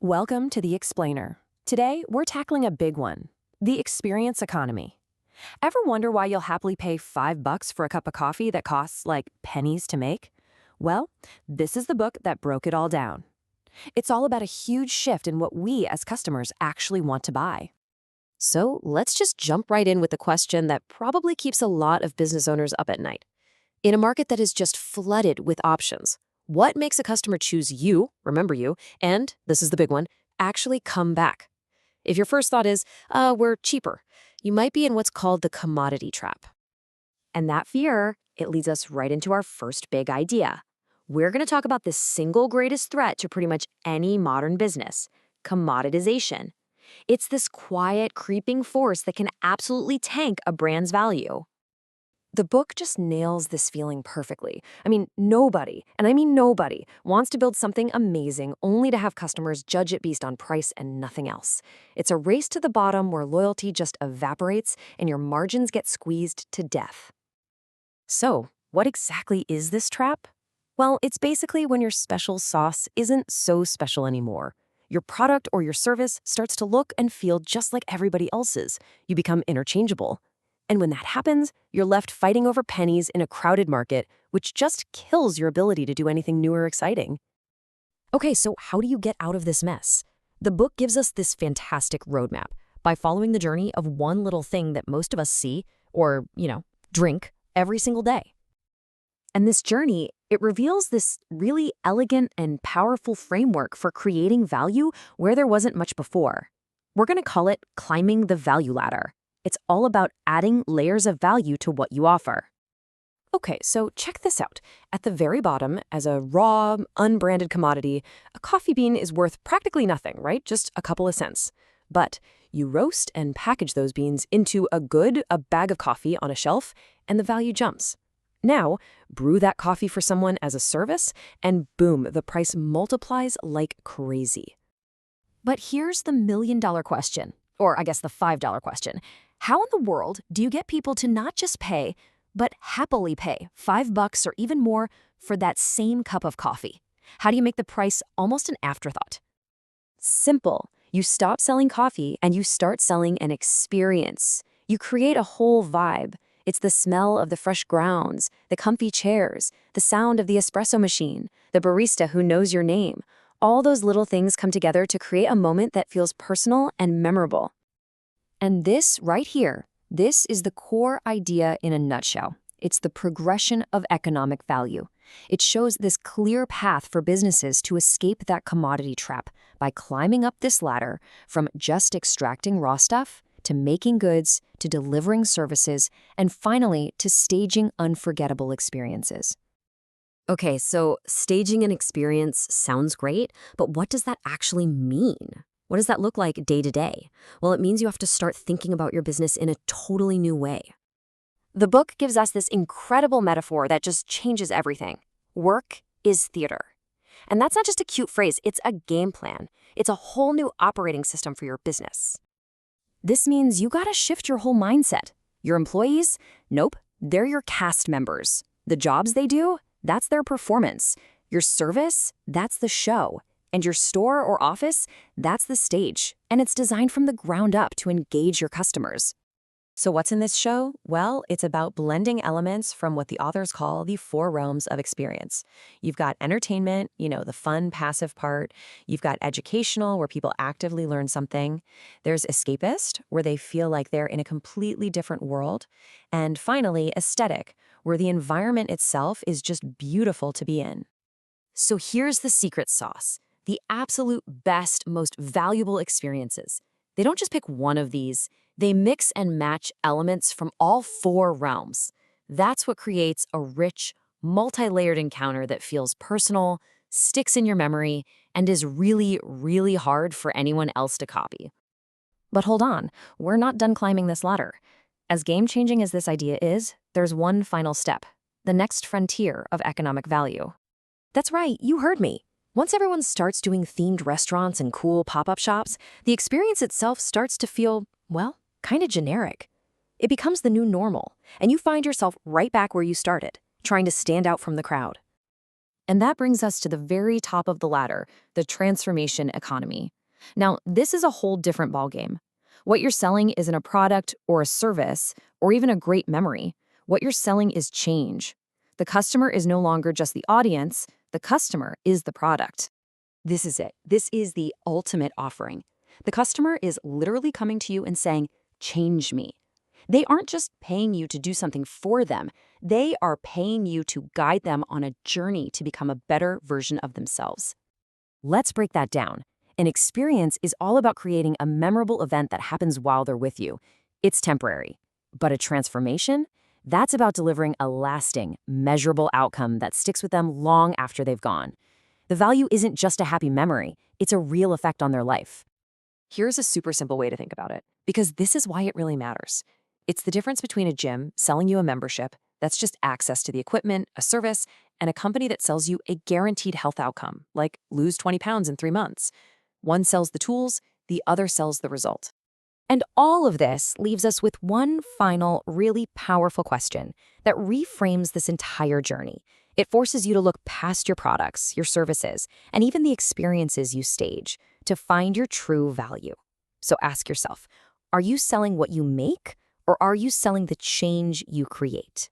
Welcome to The Explainer. Today, we're tackling a big one, the experience economy. Ever wonder why you'll happily pay $5 for a cup of coffee that costs like pennies to make? Well, this is the book that broke it all down. It's all about a huge shift in what we as customers actually want to buy. So let's just jump right in with the question that probably keeps a lot of business owners up at night. In a market that is just flooded with options, what makes a customer choose you, remember you, and, this is the big one, actually come back? If your first thought is, we're cheaper, you might be in what's called the commodity trap. And that fear, it leads us right into our first big idea. We're going to talk about the single greatest threat to pretty much any modern business, commoditisation. It's this quiet, creeping force that can absolutely tank a brand's value. The book just nails this feeling perfectly. Nobody, and I mean nobody, wants to build something amazing only to have customers judge it based on price and nothing else. It's a race to the bottom where loyalty just evaporates and your margins get squeezed to death. So, what exactly is this trap? Well, it's basically when your special sauce isn't so special anymore. Your product or your service starts to look and feel just like everybody else's. You become interchangeable. And when that happens, you're left fighting over pennies in a crowded market, which just kills your ability to do anything new or exciting. Okay, so how do you get out of this mess? The book gives us this fantastic roadmap by following the journey of one little thing that most of us see or, drink every single day. And this journey, it reveals this really elegant and powerful framework for creating value where there wasn't much before. We're going to call it climbing the value ladder. It's all about adding layers of value to what you offer. Okay, so check this out. At the very bottom, as a raw, unbranded commodity, a coffee bean is worth practically nothing, right? Just a couple of cents. But you roast and package those beans into a bag of coffee on a shelf, and the value jumps. Now, brew that coffee for someone as a service, and boom, the price multiplies like crazy. But here's the million-dollar question, or I guess the $5 question. How in the world do you get people to not just pay, but happily pay $5 or even more for that same cup of coffee? How do you make the price almost an afterthought? Simple. You stop selling coffee and you start selling an experience. You create a whole vibe. It's the smell of the fresh grounds, the comfy chairs, the sound of the espresso machine, the barista who knows your name. All those little things come together to create a moment that feels personal and memorable. And this right here, this is the core idea in a nutshell. It's the progression of economic value. It shows this clear path for businesses to escape that commodity trap by climbing up this ladder from just extracting raw stuff to making goods, to delivering services, and finally to staging unforgettable experiences. Okay, so staging an experience sounds great, but what does that actually mean? What does that look like day to day? Well, it means you have to start thinking about your business in a totally new way. The book gives us this incredible metaphor that just changes everything. Work is theater. And that's not just a cute phrase, it's a game plan. It's a whole new operating system for your business. This means you gotta shift your whole mindset. Your employees? Nope, they're your cast members. The jobs they do? That's their performance. Your service? That's the show. And your store or office? That's the stage. And it's designed from the ground up to engage your customers. So what's in this show? Well, it's about blending elements from what the authors call the four realms of experience. You've got entertainment, the fun, passive part. You've got educational, where people actively learn something. There's escapist, where they feel like they're in a completely different world. And finally, aesthetic, where the environment itself is just beautiful to be in. So here's the secret sauce. The absolute best, most valuable experiences. They don't just pick one of these. They mix and match elements from all four realms. That's what creates a rich, multi-layered encounter that feels personal, sticks in your memory, and is really, really hard for anyone else to copy. But hold on, we're not done climbing this ladder. As game-changing as this idea is, there's one final step, the next frontier of economic value. That's right, you heard me. Once everyone starts doing themed restaurants and cool pop-up shops, the experience itself starts to feel, kind of generic. It becomes the new normal, and you find yourself right back where you started, trying to stand out from the crowd. And that brings us to the very top of the ladder, the transformation economy. Now, this is a whole different ballgame. What you're selling isn't a product or a service or even a great memory. What you're selling is change. The customer is no longer just the audience, the customer is the product. This is it. This is the ultimate offering. The customer is literally coming to you and saying, change me. They aren't just paying you to do something for them. They are paying you to guide them on a journey to become a better version of themselves. Let's break that down. An experience is all about creating a memorable event that happens while they're with you. It's temporary. But a transformation? That's about delivering a lasting, measurable outcome that sticks with them long after they've gone. The value isn't just a happy memory, it's a real effect on their life. Here's a super simple way to think about it, because this is why it really matters. It's the difference between a gym selling you a membership, that's just access to the equipment, a service, and a company that sells you a guaranteed health outcome, like lose 20 pounds in 3 months. One sells the tools, the other sells the result. And all of this leaves us with one final, really powerful question that reframes this entire journey. It forces you to look past your products, your services, and even the experiences you stage to find your true value. So ask yourself, are you selling what you make, or are you selling the change you create?